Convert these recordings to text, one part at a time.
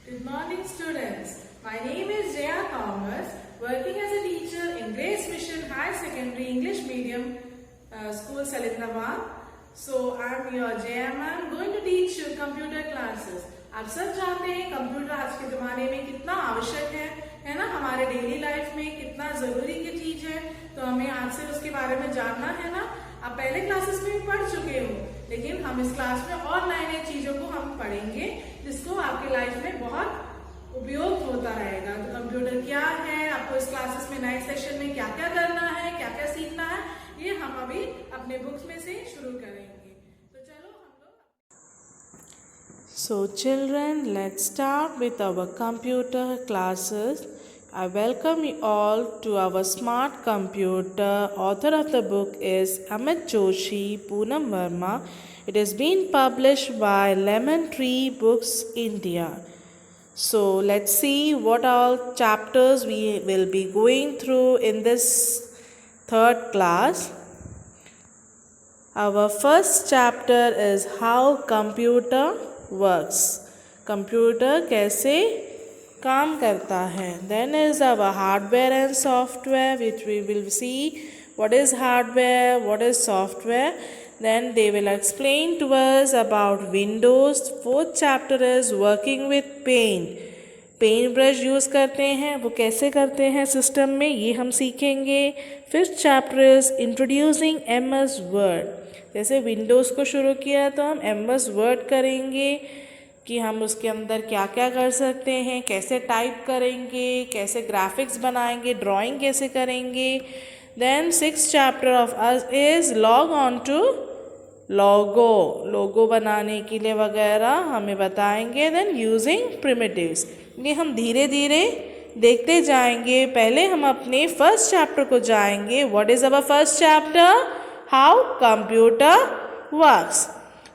Good morning, students. My name is Jaya Thomas, working as a teacher in Grace Mission High Secondary English Medium School, Salindrawan. So, I am your Jaya ma'am, going to teach you computer classes. आप सब जानते हैं computer आज के ज़माने में कितना आवश्यक है ना, हमारे डेली लाइफ में कितना ज़रूरी की चीज़ है, तो हमें आज से उसके बारे में जानना है ना। आप पहले क्लासेस में भी पढ़ चुके हो, लेकिन हम इस क्लास में और नई नई चीज़ों को हम पढ़ेंगे जिसको आपकी लाइफ में बहुत उपयोग होता रहेगा। तो कंप्यूटर क्या है, आपको इस क्लासेस में नए सेशन में क्या क्या करना है, क्या क्या सीखना है, ये हम अभी अपने बुक्स में से शुरू करेंगे। तो चलो हम लोग So children, let's start with our computer classes. I welcome you all to our smart computer. Author of the book is Amit Joshi, Poonam Verma. It has been published by Lemon Tree Books, India. So let's see what all chapters we will be going through in this third class. Our first chapter is how computer works. Computer कैसे काम करता है. Then is our hardware and software, which we will see what is hardware, what is software. Then they will explain to us about Windows. Fourth chapter is working with paint. Paint brush use करते हैं, वो कैसे करते हैं system में, ये हम सीखेंगे. Fifth chapter is introducing MS word. जैसे विंडोज़ को शुरू किया तो हम MS वर्ड करेंगे कि हम उसके अंदर क्या क्या कर सकते हैं, कैसे टाइप करेंगे, कैसे ग्राफिक्स बनाएंगे, ड्राइंग कैसे करेंगे. Then sixth chapter of us is log on to logo बनाने के लिए वगैरह हमें बताएंगे. Then using primitives. ये हम धीरे धीरे देखते जाएंगे. पहले हम अपने फर्स्ट चैप्टर को जाएंगे. What is our first chapter? How computer works.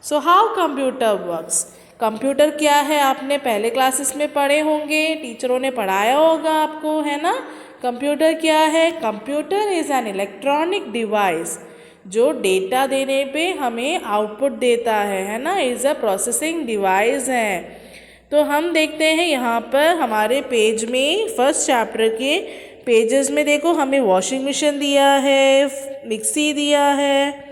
So how computer works. Computer क्या है, आपने पहले क्लासेस में पढ़े होंगे, टीचरों ने पढ़ाया होगा आपको, है ना. कंप्यूटर क्या है? Computer is an electronic device जो डेटा देने पे हमें आउटपुट देता है ना. इज़ अ प्रोसेसिंग डिवाइस है. तो हम देखते हैं यहाँ पर हमारे पेज में फर्स्ट चैप्टर के पेजेस में देखो, हमें वॉशिंग मशीन दिया है, मिक्सी दिया है,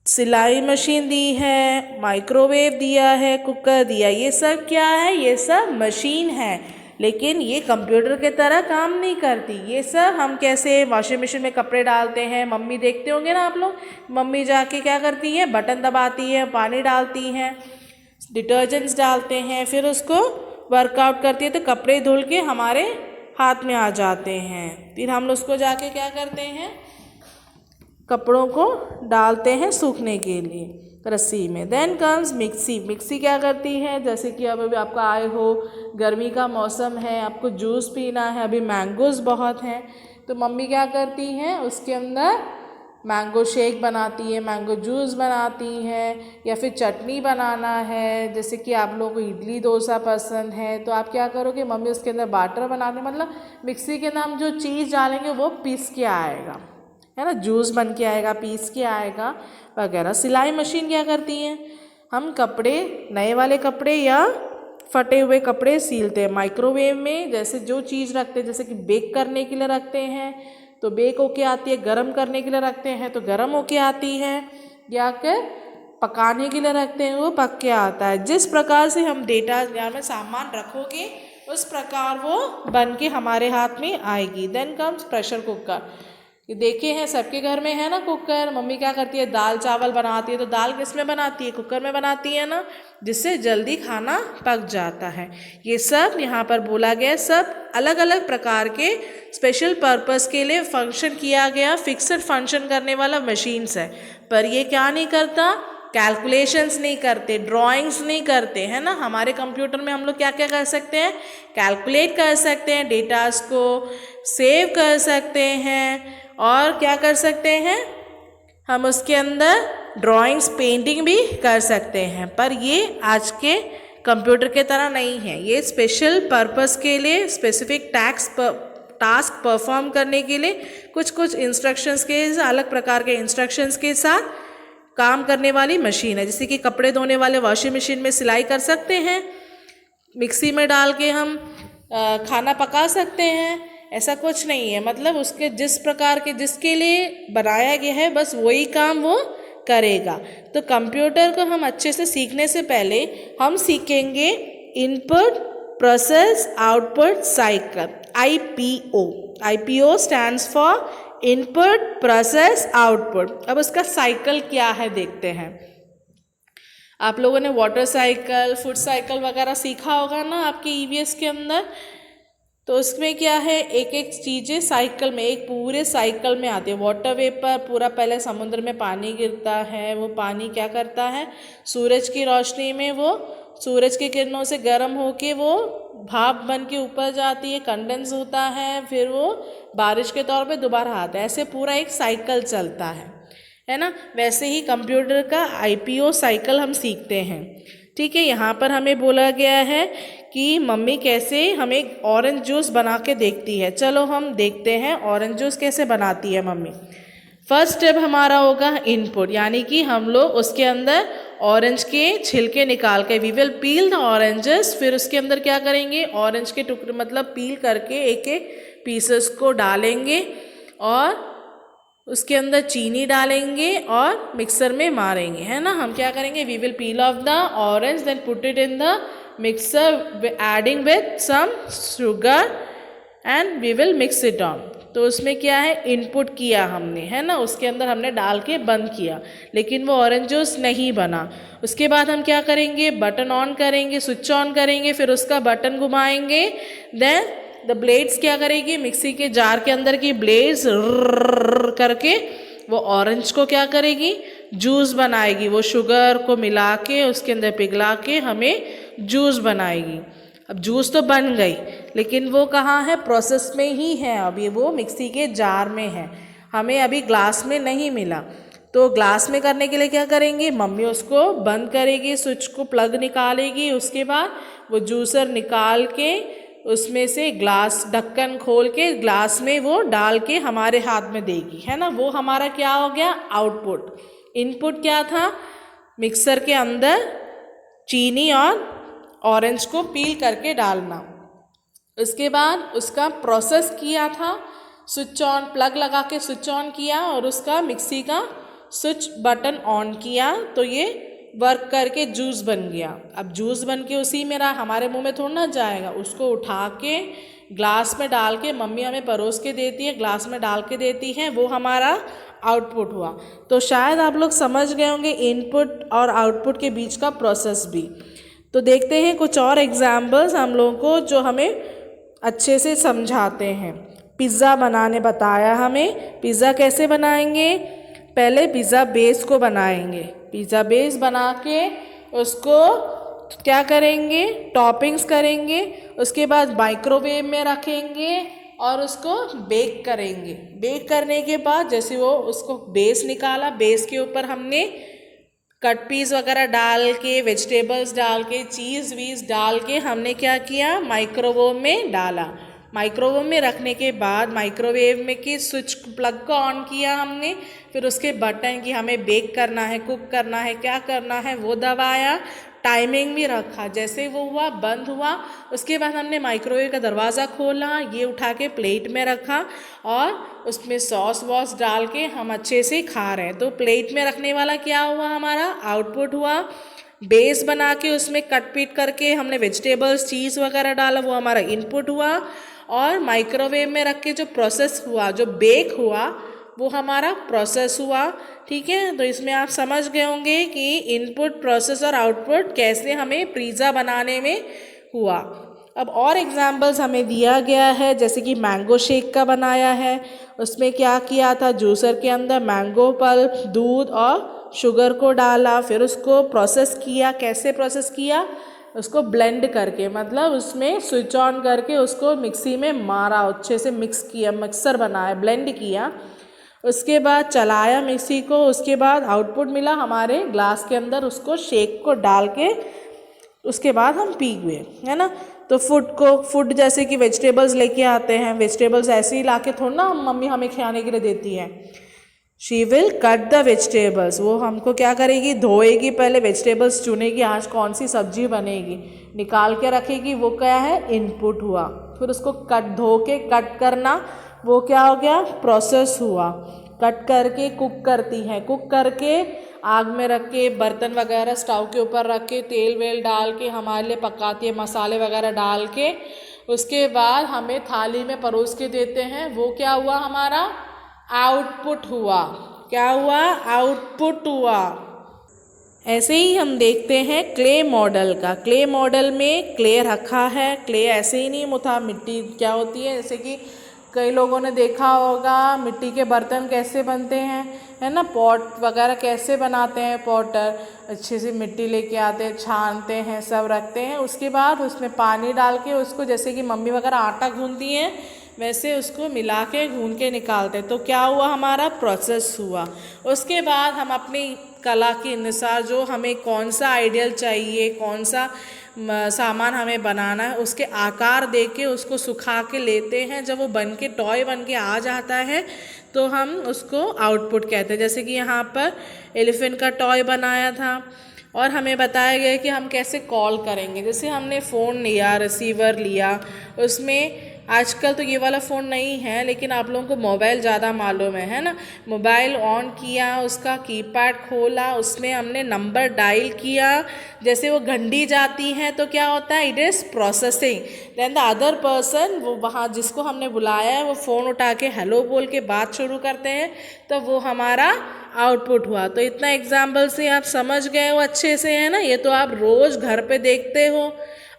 सिलाई मशीन दी है, माइक्रोवेव दिया है, कुकर दिया. ये सब क्या है? ये सब मशीन है, लेकिन ये कंप्यूटर की तरह काम नहीं करती. ये सब हम कैसे वॉशिंग मशीन में कपड़े डालते हैं, मम्मी देखते होंगे ना आप लोग, मम्मी जाके क्या करती है, बटन दबाती है, पानी डालती हैं, डिटर्जेंट्स डालते हैं, फिर उसको वर्कआउट करती है तो कपड़े धुल के हमारे हाथ में आ जाते हैं. फिर हम उसको जाके क्या करते हैं, कपड़ों को डालते हैं सूखने के लिए रस्सी में. Then comes mixie. मिक्सी क्या करती है, जैसे कि अब अभी आपका आए हो, गर्मी का मौसम है, आपको जूस पीना है, अभी मैंगोज़ बहुत हैं, तो मम्मी क्या करती हैं, उसके अंदर मैंगो शेक बनाती है, मैंगो जूस बनाती हैं, या फिर चटनी बनाना है. जैसे कि आप लोगों को इडली डोसा पसंद है तो आप क्या करोगे, मम्मी उसके अंदर बाटर बनाते, मतलब मिक्सी के अंदर हम जो चीज़ डालेंगे वो पीस के आएगा, है ना, जूस बन के आएगा, पीस के आएगा वगैरह. सिलाई मशीन क्या करती है, हम कपड़े, नए वाले कपड़े या फटे हुए कपड़े सिलते हैं. माइक्रोवेव में जैसे जो चीज़ रखते हैं, जैसे कि बेक करने के लिए रखते हैं तो बेक होके आती है, गरम करने के लिए रखते हैं तो गरम होके आती है, या फिर पकाने के लिए रखते हैं वो पक के आता है. जिस प्रकार से हम डेटा या में सामान रखोगे उस प्रकार वो बन के हमारे हाथ में आएगी. Then comes pressure cooker. ये देखे हैं सबके घर में है ना कुकर. मम्मी क्या करती है, दाल चावल बनाती है तो दाल किस में बनाती है, कुकर में बनाती है ना, जिससे जल्दी खाना पक जाता है. ये सब यहाँ पर बोला गया, सब अलग अलग प्रकार के स्पेशल पर्पस के लिए फंक्शन किया गया, फिक्सड फंक्शन करने वाला मशीन्स है. पर ये क्या नहीं करता, कैलकुलेशंस नहीं करते, ड्राइंग्स नहीं करते, है ना. हमारे कंप्यूटर में हम लोग क्या क्या कर सकते हैं, कैलकुलेट कर सकते हैं, डेटास को सेव कर सकते हैं, और क्या कर सकते हैं, हम उसके अंदर ड्राइंग्स, पेंटिंग भी कर सकते हैं. पर ये आज के कंप्यूटर के तरह नहीं है. ये स्पेशल पर्पस के लिए, स्पेसिफिक टास्क परफॉर्म करने के लिए कुछ इंस्ट्रक्शंस के, अलग प्रकार के इंस्ट्रक्शंस के साथ काम करने वाली मशीन है. जैसे कि कपड़े धोने वाले वॉशिंग मशीन में सिलाई कर सकते हैं, मिक्सी में डाल के हम खाना पका सकते हैं, ऐसा कुछ नहीं है। मतलब उसके जिस प्रकार के जिसके लिए बनाया गया है बस वही काम वो करेगा। तो कंप्यूटर को हम अच्छे से सीखने से पहले हम सीखेंगे input process output cycle, IPO। IPO stands for input process output. अब उसका साइकिल क्या है देखते हैं। आप लोगों ने वाटर साइकिल, फूड साइकिल वगैरह सीखा होगा ना आपके EVS के अंदर। तो उसमें क्या है, एक एक चीज़ें साइकिल में, एक पूरे साइकिल में आती है। वाटर वेपर पूरा पहले समुद्र में पानी गिरता है, वो पानी क्या करता है, सूरज की रोशनी में वो सूरज की किरणों से गर्म होके वो भाप बन के ऊपर जाती है, कंडेंस होता है, फिर वो बारिश के तौर पे दोबारा आता है। ऐसे पूरा एक साइकिल चलता है ना। वैसे ही कंप्यूटर का IPO साइकिल हम सीखते हैं। ठीक है, यहाँ पर हमें बोला गया है कि मम्मी कैसे हमें ऑरेंज जूस बना के देखती है। चलो हम देखते हैं ऑरेंज जूस कैसे बनाती है मम्मी। फर्स्ट स्टेप हमारा होगा इनपुट, यानी कि हम लोग उसके अंदर ऑरेंज के छिलके निकाल के, we will peel the oranges. फिर उसके अंदर क्या करेंगे, ऑरेंज के टुकड़े मतलब पील करके एक एक पीसेस को डालेंगे और उसके अंदर चीनी डालेंगे और मिक्सर में मारेंगे, है ना। हम क्या करेंगे, we will peel off the orange then put it in the mixer adding with some sugar and we will mix it on. तो उसमें क्या है, इनपुट किया हमने, है ना, उसके अंदर हमने डाल के बंद किया, लेकिन वो ऑरेंज जूस नहीं बना। उसके बाद हम क्या करेंगे, बटन ऑन करेंगे, स्विच ऑन करेंगे, फिर उसका बटन घुमाएंगे, देन द ब्लेड्स क्या करेगी, मिक्सी के जार के अंदर की ब्लेड्स करके वो ऑरेंज को क्या करेगी, जूस बनाएगी। वो शुगर को मिला के उसके अंदर पिघला के हमें जूस बनाएगी। अब जूस तो बन गई, लेकिन वो कहाँ है, प्रोसेस में ही है, अभी वो मिक्सी के जार में है, हमें अभी ग्लास में नहीं मिला। तो ग्लास में करने के लिए क्या करेंगे, मम्मी उसको बंद करेगी, स्विच को प्लग निकालेगी, उसके बाद वो जूसर निकाल के उसमें से ग्लास ढक्कन खोल के ग्लास में वो डाल के हमारे हाथ में देगी, है ना। वो हमारा क्या हो गया, आउटपुट। इनपुट क्या था, मिक्सर के अंदर चीनी और ऑरेंज को पील करके डालना। उसके बाद उसका प्रोसेस किया था, स्विच ऑन, प्लग लगा के स्विच ऑन किया और उसका मिक्सी का स्विच बटन ऑन किया, तो ये वर्क करके जूस बन गया। अब जूस बन के उसी में रहा, हमारे मुंह में थोड़ा ना जाएगा, उसको उठा के ग्लास में डाल के मम्मी हमें परोस के देती है, ग्लास में डाल के देती है, वो हमारा आउटपुट हुआ। तो शायद आप लोग समझ गए होंगे इनपुट और आउटपुट के बीच का प्रोसेस भी। तो देखते हैं कुछ और एग्जाम्पल्स हम लोगों को जो हमें अच्छे से समझाते हैं। पिज़्ज़ा बनाने बताया हमें, पिज़्ज़ा कैसे बनाएंगे, पहले पिज़्ज़ा बेस को बनाएंगे, पिज़्ज़ा बेस बना के उसको क्या करेंगे, टॉपिंग्स करेंगे, उसके बाद माइक्रोवेव में रखेंगे और उसको बेक करेंगे। बेक करने के बाद जैसे वो उसको बेस निकाला, बेस के ऊपर हमने कट पीस वगैरह डाल के, वेजिटेबल्स डाल के, चीज़ वीज़ डाल के हमने क्या किया, माइक्रोवेव में डाला। माइक्रोवेव में रखने के बाद माइक्रोवेव में की स्विच प्लग को ऑन किया हमने, फिर उसके बटन की हमें बेक करना है, कुक करना है, क्या करना है वो दबाया, टाइमिंग भी रखा, जैसे वो हुआ बंद हुआ। उसके बाद हमने माइक्रोवेव का दरवाज़ा खोला, ये उठा के प्लेट में रखा और उसमें सॉस वॉस डाल के हम अच्छे से खा रहे हैं। तो प्लेट में रखने वाला क्या हुआ, हमारा आउटपुट हुआ। बेस बना के उसमें कट पीट करके हमने वेजिटेबल्स चीज़ वगैरह डाला, वो हमारा इनपुट हुआ। और माइक्रोवेव में रख के जो प्रोसेस हुआ, जो बेक हुआ, वो हमारा प्रोसेस हुआ। ठीक है, तो इसमें आप समझ गए होंगे कि इनपुट, प्रोसेस और आउटपुट कैसे हमें पिज़्ज़ा बनाने में हुआ। अब और एग्जाम्पल्स हमें दिया गया है, जैसे कि मैंगो शेक का बनाया है। उसमें क्या किया था, जूसर के अंदर मैंगो पल्प, दूध और शुगर को डाला, फिर उसको प्रोसेस किया। कैसे प्रोसेस किया, उसको ब्लेंड करके, मतलब उसमें स्विच ऑन करके उसको मिक्सी में मारा, अच्छे से मिक्स किया, मिक्सर बनाया, ब्लेंड किया। उसके बाद चलाया मिक्सी को, उसके बाद आउटपुट मिला हमारे ग्लास के अंदर, उसको शेक को डाल के उसके बाद हम पी हुए, है ना। तो फूड जैसे कि वेजिटेबल्स लेके आते हैं, वेजिटेबल्स ऐसे ही ला के थोड़ा ना मम्मी हमें खाने के लिए देती है। She will cut the vegetables, वो हमको क्या करेगी, धोएगी, पहले वेजिटेबल्स चुनेगी आज कौन सी सब्जी बनेगी, निकाल के रखेगी, वो क्या है इनपुट हुआ। फिर उसको धो के कट करना, वो क्या हो गया प्रोसेस हुआ। कट करके कुक करती हैं, कुक करके आग में रख के बर्तन वगैरह स्टोव के ऊपर रख के तेल वेल डाल के हमारे लिए पकाती है, मसाले वगैरह डाल के, उसके बाद हमें थाली में परोस के देते हैं। वो क्या हुआ हमारा आउटपुट हुआ। क्या हुआ आउटपुट हुआ। ऐसे ही हम देखते हैं क्ले मॉडल का। क्ले मॉडल में क्ले रखा है, क्ले ऐसे ही नहीं मुथा, मिट्टी क्या होती है, जैसे कि कई लोगों ने देखा होगा मिट्टी के बर्तन कैसे बनते हैं, है ना, पॉट वगैरह कैसे बनाते हैं, पॉटर अच्छे से मिट्टी लेके आते हैं, छानते हैं, सब रखते हैं, उसके बाद उसमें पानी डाल के उसको, जैसे कि मम्मी वगैरह आटा गूंथती हैं वैसे उसको मिला के गूंथ के निकालते हैं। तो क्या हुआ हमारा प्रोसेस हुआ। उसके बाद हम अपनी कला के अनुसार जो हमें कौन सा आइडियल चाहिए, कौन सा सामान हमें बनाना है, उसके आकार दे के उसको सुखा के लेते हैं। जब वो बन के टॉय बन के आ जाता है तो हम उसको आउटपुट कहते हैं। जैसे कि यहाँ पर एलिफेंट का टॉय बनाया था और हमें बताया गया कि हम कैसे कॉल करेंगे। जैसे हमने फ़ोन लिया, रिसीवर लिया, उसमें आजकल तो ये वाला फ़ोन नहीं है लेकिन आप लोगों को मोबाइल ज़्यादा मालूम है ना। मोबाइल ऑन किया, उसका कीपैड खोला, उसमें हमने नंबर डायल किया, जैसे वो घंटी जाती है तो क्या होता है it is processing, then the other person, वो वहाँ जिसको हमने बुलाया है वो फ़ोन उठा के हेलो बोल के बात शुरू करते हैं, तो वो हमारा आउटपुट हुआ। तो इतना एग्जाम्पल से आप समझ गए हो अच्छे से, है ना। ये तो आप रोज़ घर पे देखते हो।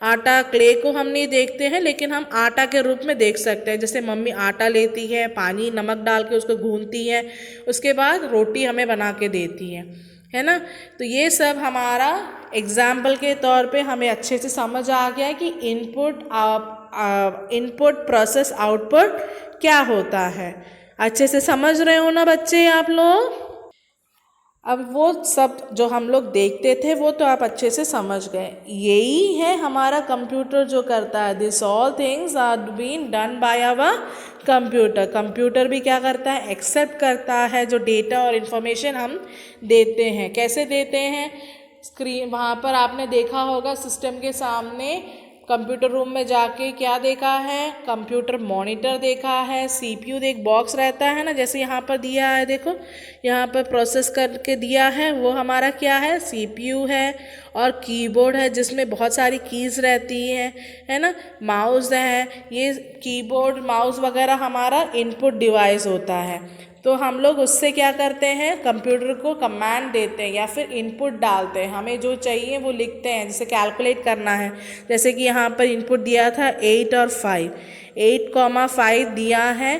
आटा, क्ले को हम नहीं देखते हैं लेकिन हम आटा के रूप में देख सकते हैं। जैसे मम्मी आटा लेती है, पानी नमक डाल के उसको गूंथती है, उसके बाद रोटी हमें बना के देती है ना। तो ये सब हमारा एग्जाम्पल के तौर पे हमें अच्छे से समझ आ गया कि इनपुट प्रोसेस आउटपुट क्या होता है। अच्छे से समझ रहे हो ना बच्चे आप लोग। अब वो सब जो हम लोग देखते थे वो तो आप अच्छे से समझ गए। यही है हमारा कंप्यूटर जो करता है। This all things are been done by our computer. Computer भी क्या करता है, एक्सेप्ट करता है जो डेटा और इन्फॉर्मेशन हम देते हैं। कैसे देते हैं, स्क्रीन वहाँ पर आपने देखा होगा सिस्टम के सामने कंप्यूटर रूम में जाके क्या देखा है, कंप्यूटर मॉनिटर देखा है, सीपीयू एक बॉक्स रहता है ना, जैसे यहाँ पर दिया है, देखो यहाँ पर प्रोसेस करके दिया है, वो हमारा क्या है सीपीयू है। और कीबोर्ड है जिसमें बहुत सारी कीज़ रहती हैं, है ना। माउस है, ये कीबोर्ड माउस वगैरह हमारा इनपुट डिवाइस होता है। तो हम लोग उससे क्या करते हैं, कंप्यूटर को कमांड देते हैं या फिर इनपुट डालते हैं। हमें जो चाहिए वो लिखते हैं, जैसे कैलकुलेट करना है, जैसे कि यहाँ पर इनपुट दिया था 8 और 5, 8,5 दिया है,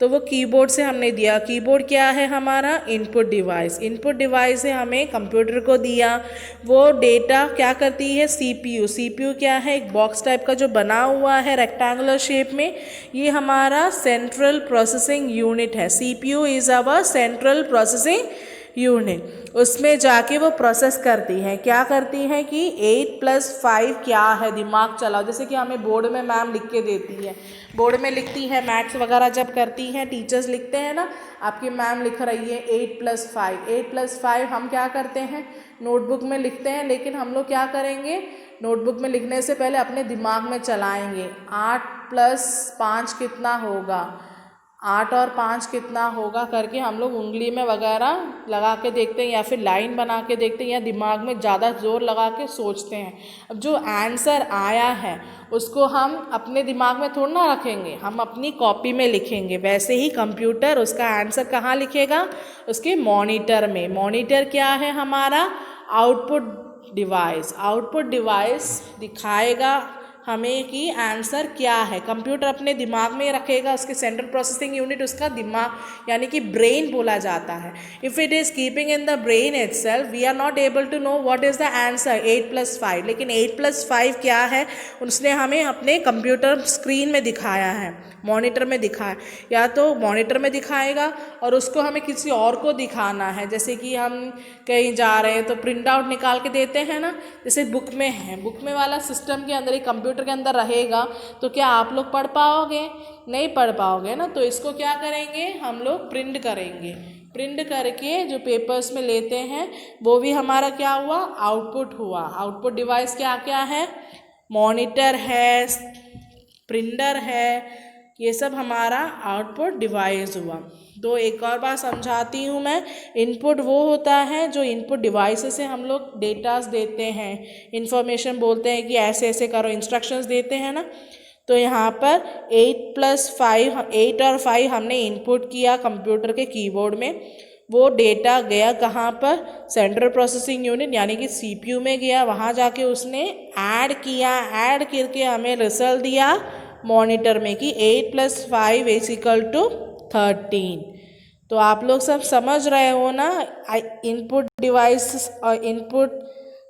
तो वो कीबोर्ड से हमने दिया। कीबोर्ड क्या है हमारा इनपुट डिवाइस। इनपुट डिवाइस है हमें कंप्यूटर को दिया। वो डेटा क्या करती है सीपीयू। सीपीयू क्या है, एक बॉक्स टाइप का जो बना हुआ है रेक्टेंगुलर शेप में, ये हमारा सेंट्रल प्रोसेसिंग यूनिट है। CPU is our central processing unit. उसमें जाके वो प्रोसेस करती हैं, क्या करती हैं कि 8+5 क्या है, दिमाग चलाओ। जैसे कि हमें बोर्ड में मैम लिख के देती है, बोर्ड में लिखती है, मैथ्स वगैरह जब करती हैं टीचर्स लिखते हैं ना, आपकी मैम लिख रही है 8+5। 8+5 हम क्या करते हैं नोटबुक में लिखते हैं, लेकिन हम लोग क्या करेंगे नोटबुक में लिखने से पहले अपने दिमाग में चलाएंगे। 8+5 कितना होगा, 8 और 5 कितना होगा करके हम लोग उंगली में वगैरह लगा के देखते हैं या फिर लाइन बना के देखते हैं या दिमाग में ज़्यादा ज़ोर लगा के सोचते हैं। अब जो आंसर आया है उसको हम अपने दिमाग में थोड़ा ना रखेंगे, हम अपनी कॉपी में लिखेंगे। वैसे ही कंप्यूटर उसका आंसर कहाँ लिखेगा, उसके मॉनिटर में। मॉनिटर क्या है हमारा आउटपुट डिवाइस। आउटपुट डिवाइस दिखाएगा हमें कि आंसर क्या है। कंप्यूटर अपने दिमाग में रखेगा, उसके सेंट्रल प्रोसेसिंग यूनिट उसका दिमाग यानी कि ब्रेन बोला जाता है। If it is keeping in the brain itself we are not able to know what is the answer 8+5। लेकिन 8+5 क्या है उसने हमें अपने कंप्यूटर स्क्रीन में दिखाया है, मॉनिटर में दिखाया, या तो मॉनिटर में दिखाएगा और उसको हमें किसी और को दिखाना है। जैसे कि हम कहीं जा रहे हैं तो प्रिंट आउट निकाल के देते हैं ना, जैसे बुक में है, बुक में वाला सिस्टम के अंदर ही कंप्यूटर के अंदर रहेगा तो क्या आप लोग पढ़ पाओगे, नहीं पढ़ पाओगे ना। तो इसको क्या करेंगे हम लोग प्रिंट करेंगे, प्रिंट करके जो पेपर्स में लेते हैं वो भी हमारा क्या हुआ, आउटपुट हुआ। आउटपुट डिवाइस क्या क्या है, मॉनिटर है, प्रिंटर है, ये सब हमारा आउटपुट डिवाइस हुआ। तो एक और बात समझाती हूँ मैं, इनपुट वो होता है जो इनपुट डिवाइस से हम लोग डेटास देते हैं, इंफॉर्मेशन बोलते हैं कि ऐसे ऐसे करो, इंस्ट्रक्शंस देते हैं ना। तो यहाँ पर 8 और 5 हमने इनपुट किया कंप्यूटर के कीबोर्ड में, वो डेटा गया कहाँ पर, सेंट्रल प्रोसेसिंग यूनिट यानी कि सीपीयू में गया। वहाँ जाके उसने ऐड किया, ऐड करके हमें रिजल्ट दिया मॉनिटर में कि 8 + 5 = 13। तो आप लोग सब समझ रहे हो ना, इनपुट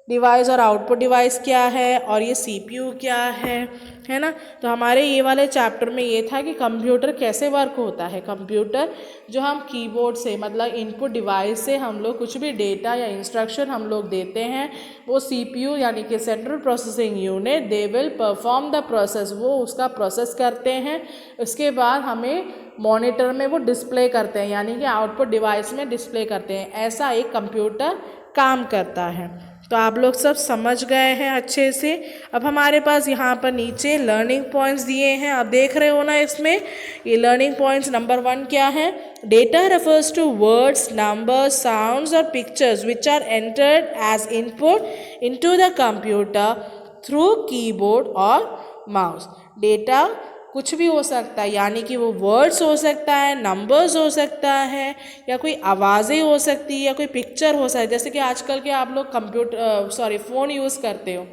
डिवाइस और आउटपुट डिवाइस क्या है और ये सीपीयू क्या है ना। तो हमारे ये वाले चैप्टर में ये था कि कंप्यूटर कैसे वर्क होता है। कंप्यूटर जो हम कीबोर्ड से मतलब इनपुट डिवाइस से हम लोग कुछ भी डेटा या इंस्ट्रक्शन हम लोग देते हैं, वो सीपीयू यानी कि central processing unit they will perform the process, वो उसका प्रोसेस करते हैं। उसके बाद हमें मॉनिटर में वो डिस्प्ले करते हैं यानी कि आउटपुट डिवाइस में डिस्प्ले करते हैं। ऐसा एक कंप्यूटर काम करता है। तो आप लोग सब समझ गए हैं अच्छे से। अब हमारे पास यहाँ पर नीचे लर्निंग पॉइंट्स दिए हैं, आप देख रहे हो ना इसमें। ये लर्निंग पॉइंट्स नंबर 1 क्या है, data refers to words, numbers, sounds और pictures which are entered as input into the computer through keyboard और माउस। डेटा कुछ भी हो सकता है यानी कि वो वर्ड्स हो सकता है, नंबर्स हो सकता है, या कोई आवाज़ें हो सकती है, या कोई पिक्चर हो सकता है। जैसे कि आजकल के आप लोग फ़ोन यूज़ करते हो,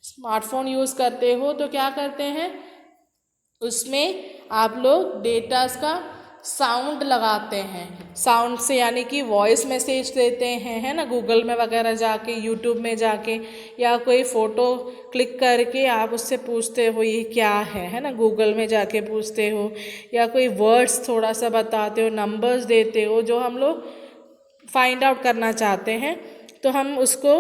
स्मार्टफोन यूज़ करते हो, तो क्या करते हैं उसमें आप लोग डेटास का साउंड लगाते हैं। साउंड से यानी कि वॉइस मैसेज देते हैं, है ना, गूगल में वगैरह जाके, यूट्यूब में जाके, या कोई फ़ोटो क्लिक करके आप उससे पूछते हो ये क्या है ना, गूगल में जाके पूछते हो, या कोई वर्ड्स थोड़ा सा बताते हो, नंबर्स देते हो जो हम लोग फाइंड आउट करना चाहते हैं। तो हम उसको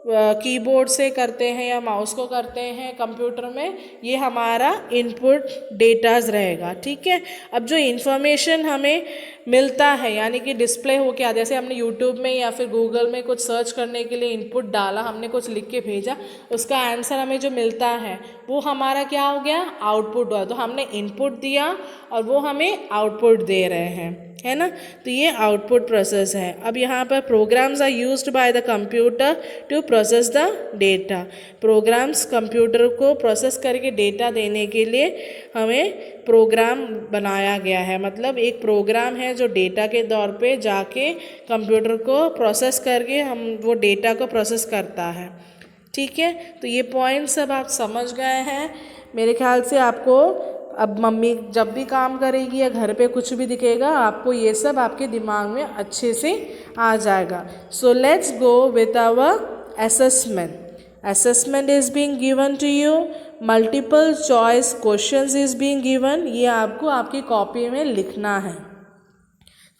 कीबोर्ड से करते हैं या माउस को करते हैं कंप्यूटर में, ये हमारा इनपुट डेटाज रहेगा। ठीक है, अब जो इन्फॉर्मेशन हमें मिलता है यानी कि डिस्प्ले हो क्या, जैसे हमने यूट्यूब में या फिर गूगल में कुछ सर्च करने के लिए इनपुट डाला, हमने कुछ लिख के भेजा, उसका आंसर हमें जो मिलता है वो हमारा क्या हो गया, आउटपुट हुआ। तो हमने इनपुट दिया और वो हमें आउटपुट दे रहे हैं, है ना। तो ये आउटपुट प्रोसेस है। अब यहाँ पर programs are used by the computer to process the data. Programs computer को प्रोसेस करके डेटा देने के लिए हमें प्रोग्राम बनाया गया है, मतलब एक प्रोग्राम है जो डेटा के तौर पे जाके कंप्यूटर को प्रोसेस करके हम वो डेटा को प्रोसेस करता है। ठीक है, तो ये पॉइंट सब आप समझ गए हैं मेरे ख्याल से। आपको अब मम्मी जब भी काम करेगी या घर पे कुछ भी दिखेगा, आपको ये सब आपके दिमाग में अच्छे से आ जाएगा। So let's go with our assessment. Assessment is being given to you, multiple choice questions is being given. ये आपको आपकी कॉपी में लिखना है,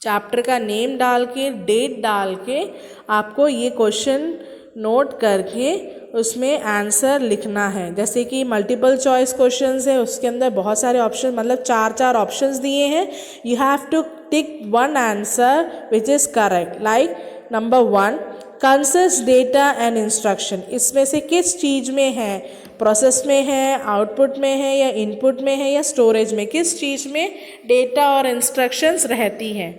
चैप्टर का नेम डाल के, डेट डाल के आपको ये क्वेश्चन नोट करके उसमें आंसर लिखना है। जैसे कि मल्टीपल चॉइस क्वेश्चंस है, उसके अंदर बहुत सारे ऑप्शन, मतलब 4 ऑप्शंस दिए हैं। You have to tick one answer which is correct. Like number 1, consist data and instruction. इसमें से किस चीज़ में है, प्रोसेस में है, आउटपुट में है, या इनपुट में है, या स्टोरेज में, किस चीज़ में डेटा और इंस्ट्रक्शंस रहती हैं,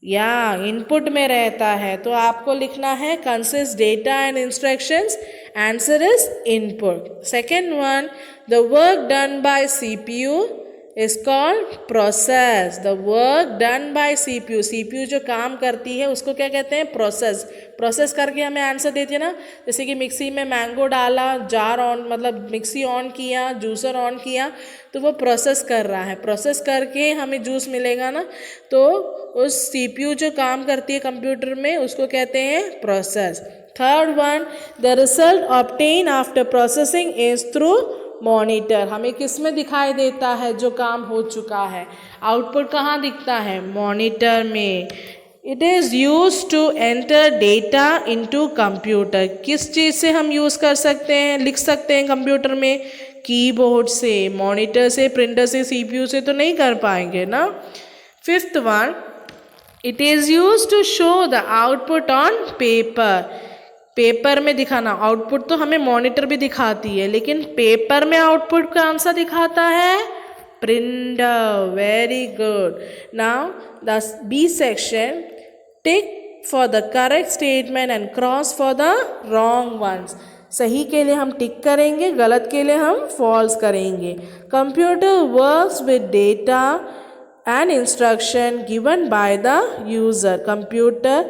या इनपुट में रहता है। तो आपको लिखना है consist data and instructions, answer is input. Second one, the work done by CPU is called process. The work done by CPU, CPU जो काम करती है उसको क्या कहते हैं, प्रोसेस। प्रोसेस करके हमें आंसर देती है ना। जैसे कि मिक्सी में मैंगो डाला, जार ऑन मतलब मिक्सी ऑन किया, जूसर ऑन किया, तो वो प्रोसेस कर रहा है, प्रोसेस करके हमें जूस मिलेगा ना। तो उस सीपीयू जो काम करती है कंप्यूटर में उसको कहते हैं process. Third one, the result obtain after processing is through monitor. हमें किस में दिखाई देता है जो काम हो चुका है, आउटपुट कहाँ दिखता है, मॉनिटर में। It is use to enter data into computer. किस चीज़ से हम यूज़ कर सकते हैं, लिख सकते हैं कंप्यूटर में, कीबोर्ड से, मॉनिटर से, प्रिंटर से, सीपीयू से तो नहीं कर पाएंगे ना। Fifth one, it is use to show the output on paper. Paper में दिखाना, आउटपुट तो हमें मॉनिटर भी दिखाती है, लेकिन पेपर में आउटपुट कौन सा दिखाता है? Printer. Very good. Now the B section, tick for the correct statement and cross for the wrong ones. सही के लिए हम टिक करेंगे, गलत के लिए हम फॉल्स करेंगे। Computer works with data and instruction given by the user. Computer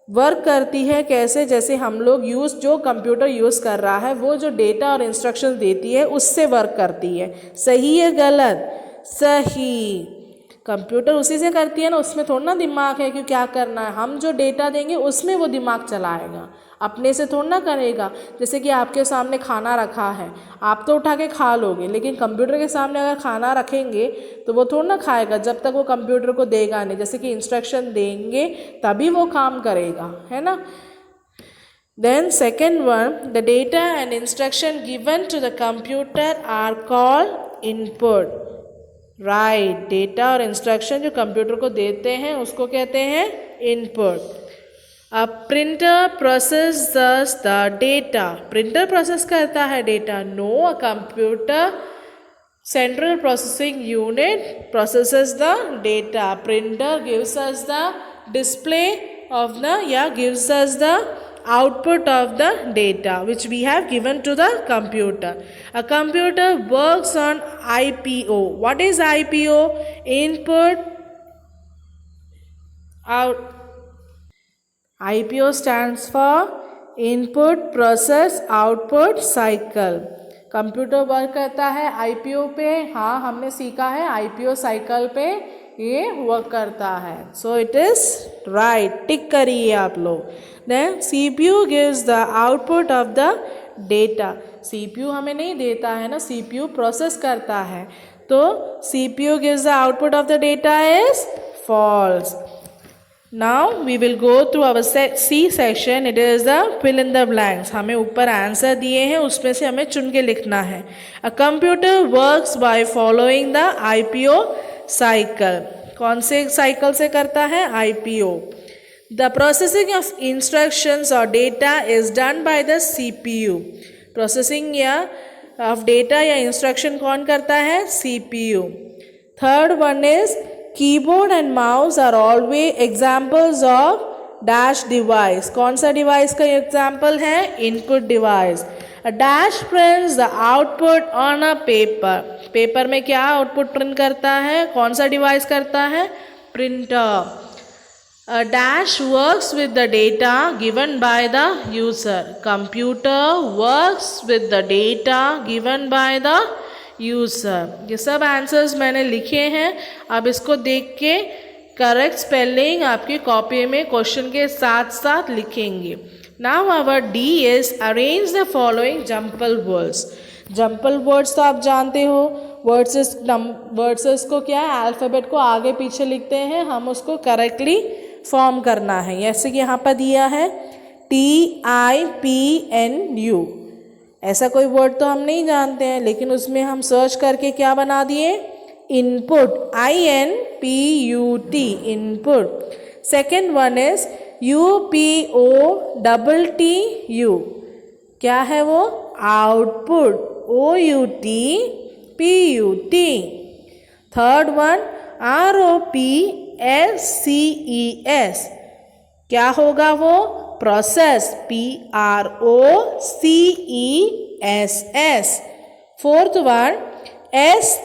work करती है कैसे? जैसे हम लोग जो कंप्यूटर यूज़ कर रहा है वो जो डेटा और इंस्ट्रक्शन देती है उससे वर्क करती है। सही है गलत? सही। कंप्यूटर उसी से करती है ना, उसमें थोड़ा ना दिमाग है कि क्या करना है। हम जो डेटा देंगे उसमें वो दिमाग चलाएगा, अपने से थोड़ा ना करेगा। जैसे कि आपके सामने खाना रखा है, आप तो उठा के खा लोगे, लेकिन कंप्यूटर के सामने अगर खाना रखेंगे तो वो थोड़ा ना खाएगा जब तक वो कंप्यूटर को देगा नहीं। जैसे कि इंस्ट्रक्शन देंगे तभी वो काम करेगा, है ना। Then second one, the data and instruction given to the computer are called input. Right, data और इंस्ट्रक्शन जो कंप्यूटर को देते हैं उसको कहते हैं input. A printer processes the data. Printer process करता है data. No, a computer central processing unit processes the data. Printer gives us the display of the या gives us the output of the data which we have given to the computer. A computer works on IPO. What is IPO? Input out. IPO stands for Input Process Output Cycle. Computer work करता है IPO पे। हाँ, हमने सीखा है IPO cycle पे ये work करता है। So it is right, tick करिए आप लोग। Then CPU gives the output of the data. CPU हमें नहीं देता है ना, CPU प्रोसेस करता है। तो CPU gives the output of the data is false. Now we will go through our C section. It is the fill in the blanks. हमें ऊपर आंसर दिए हैं, उसमें से हमें चुन के लिखना है। A computer works by following the IPO cycle. कौन से साइकिल से करता है? IPO। The processing of instructions और data is done by the CPU। Processing या ऑफ डेटा या इंस्ट्रक्शन कौन करता है? CPU। Third one is keyboard and mouse are always examples of dash device. कौन सा डिवाइस का एग्जाम्पल है? Input device. A dash prints the output on a paper. Paper में क्या आउटपुट प्रिंट करता है? कौन सा डिवाइस करता है? Printer. A dash works with the data given by the user. Computer works with the data given by the user. ये सब आंसर्स मैंने लिखे हैं। अब इसको देख के करेक्ट स्पेलिंग आपकी कॉपी में क्वेश्चन के साथ साथ लिखेंगे। Now our D is arrange the following jumbled words. Jumbled words तो आप जानते हो, वर्ड्स को क्या है, अल्फ़ाबेट को आगे पीछे लिखते हैं, हम उसको करेक्टली फॉर्म करना है। जैसे कि यहाँ पर दिया है TIPNU। ऐसा कोई वर्ड तो हम नहीं जानते हैं, लेकिन उसमें हम सर्च करके क्या बना दिए? Input. INPUT, input. Second one is UPOTTU। क्या है वो? Output. OUTPUT। Third one ROPSCES। क्या होगा वो? Process. PROCESS। Fourth one STREUL।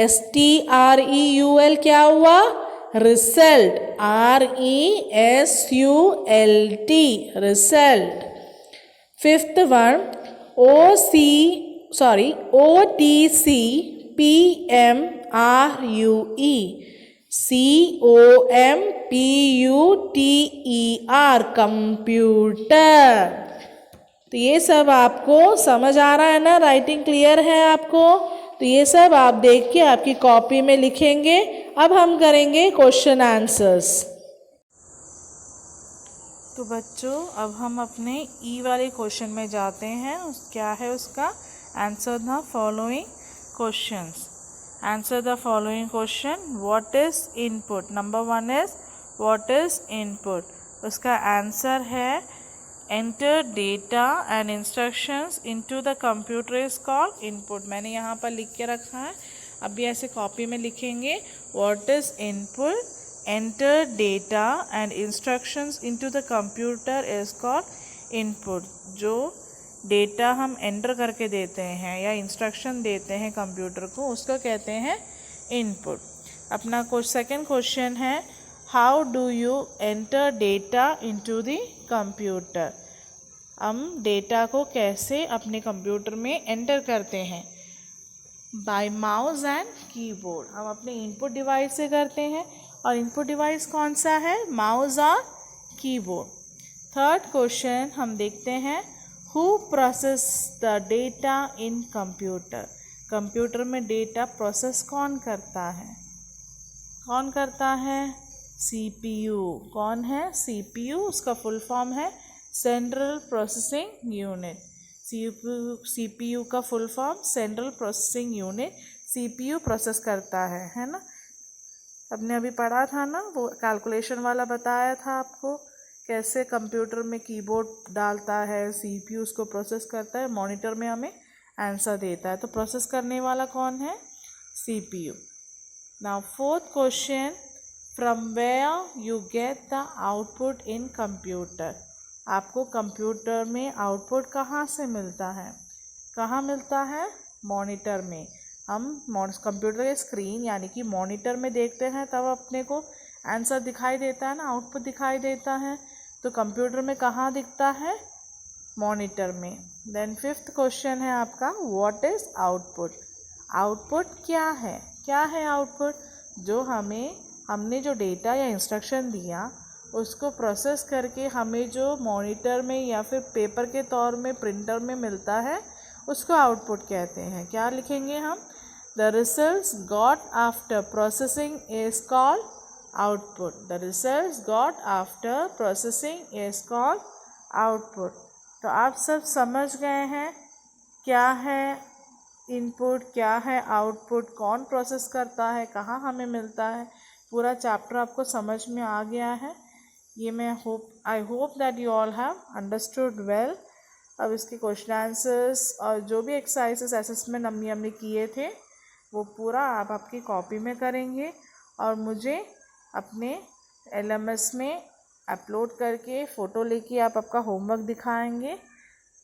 STREUL क्या हुआ? Result. RESULT, result. Fifth one OTCPMRUE। COMPUTER, computer. तो ये सब आपको समझ आ रहा है ना? राइटिंग क्लियर है आपको? तो ये सब आप देख के आपकी कॉपी में लिखेंगे। अब हम करेंगे क्वेश्चन आंसर्स। तो बच्चों, अब हम अपने ई वाले क्वेश्चन में जाते हैं। क्या है उसका answer? The following questions. Answer the following question. What is input? Number 1 is what is input? उसका आंसर है enter data and instructions into the computer is called input. मैंने यहाँ पर लिख के रखा है, अभी ऐसे कॉपी में लिखेंगे. What is input? Enter data and instructions into the computer is called input. जो डेटा हम एंटर करके देते हैं या इंस्ट्रक्शन देते हैं कंप्यूटर को, उसको कहते हैं इनपुट. अपना सेकंड क्वेश्चन है how do you enter data into the computer. हम डेटा को कैसे अपने कंप्यूटर में एंटर करते हैं. By mouse and keyboard. हम अपने इनपुट डिवाइस से करते हैं, और इनपुट डिवाइस कौन सा है? माउस और कीबोर्ड. थर्ड क्वेश्चन हम देखते हैं Who process the data in computer? Computer में डेटा प्रोसेस कौन करता है? कौन करता है? CPU. कौन है? CPU. उसका फुल फॉर्म है सेंट्रल प्रोसेसिंग यूनिट. CPU का full form central processing unit. CPU process करता है ना. आपने अभी पढ़ा था ना, वो कैलकुलेशन वाला बताया था आपको, कैसे कंप्यूटर में कीबोर्ड डालता है, CPU उसको प्रोसेस करता है, मॉनिटर में हमें आंसर देता है. तो प्रोसेस करने वाला कौन है? CPU. Now fourth question, from where you get the output in computer. आपको कंप्यूटर में आउटपुट कहाँ से मिलता है? कहाँ मिलता है? मॉनिटर में. हम कंप्यूटर के स्क्रीन यानी कि मॉनिटर में देखते हैं, तब अपने को आंसर दिखाई देता है ना, आउटपुट दिखाई देता है. तो कंप्यूटर में कहाँ दिखता है? मॉनिटर में. देन फिफ्थ क्वेश्चन है आपका व्हाट इज़ आउटपुट. आउटपुट क्या है? क्या है आउटपुट? जो हमने जो डेटा या इंस्ट्रक्शन दिया उसको प्रोसेस करके हमें जो मॉनिटर में या फिर पेपर के तौर में प्रिंटर में मिलता है, उसको आउटपुट कहते हैं. क्या लिखेंगे हम? The results got after processing is called output. The results got after processing is called output. तो आप सब समझ गए हैं क्या है इनपुट, क्या है आउटपुट, कौन प्रोसेस करता है, कहाँ हमें मिलता है. पूरा चैप्टर आपको समझ में आ गया है. ये I hope that you all have understood well. अब इसके क्वेश्चन आंसर्स और जो भी एक्सरसाइजेस असेसमेंट हमने किए थे वो पूरा आप आपकी कॉपी में करेंगे, और मुझे अपने LMS में अपलोड करके फ़ोटो लेके आप आपका होमवर्क दिखाएंगे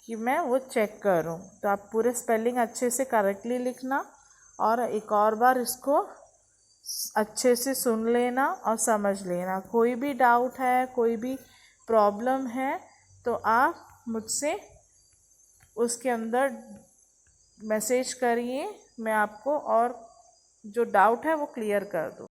कि मैं वो चेक करूं. तो आप पूरे स्पेलिंग अच्छे से करेक्टली लिखना, और एक और बार इसको अच्छे से सुन लेना और समझ लेना. कोई भी डाउट है, कोई भी प्रॉब्लम है, तो आप मुझसे उसके अंदर मैसेज करिए. मैं आपको और जो डाउट है वो क्लियर कर दूँ.